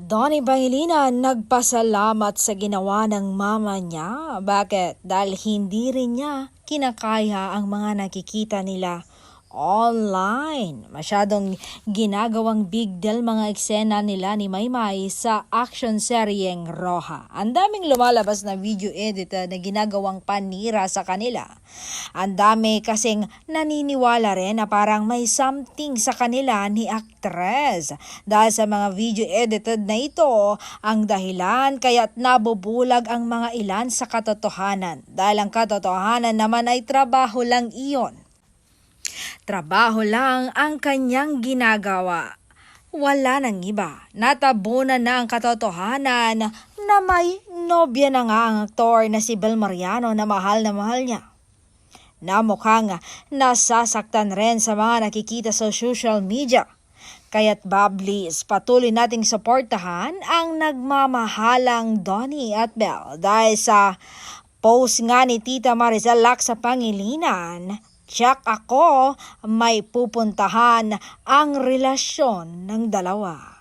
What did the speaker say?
Donnie Pangilinan nagpasalamat sa ginawa ng mama niya. Bakit? Dahil hindi rin niya kinakaya ang mga nakikita nila online. Masyadong ginagawang big deal mga eksena nila ni Maymay sa action seryeng Roja. Ang daming lumalabas na video editor na ginagawang panira sa kanila. Ang dami kasing naniniwala rin na parang may something sa kanila ni aktres. Dahil sa mga video edited na ito, ang dahilan kaya't nabubulag ang mga ilan sa katotohanan. Dahil ang katotohanan naman ay trabaho lang iyon. Trabaho lang ang kanyang ginagawa. Wala nang iba. Natabunan na ang katotohanan na may nobya na nga ang aktor na si Bel Mariano na mahal niya. Na mukhang nasasaktan rin sa mga nakikita sa social media. Kaya't Bablis, patuloy nating suportahan ang nagmamahalang Donnie at Bel dahil sa post nga ni Tita Maricel Laksa Pangilinan. Tiyak ako may pupuntahan ang relasyon ng dalawa.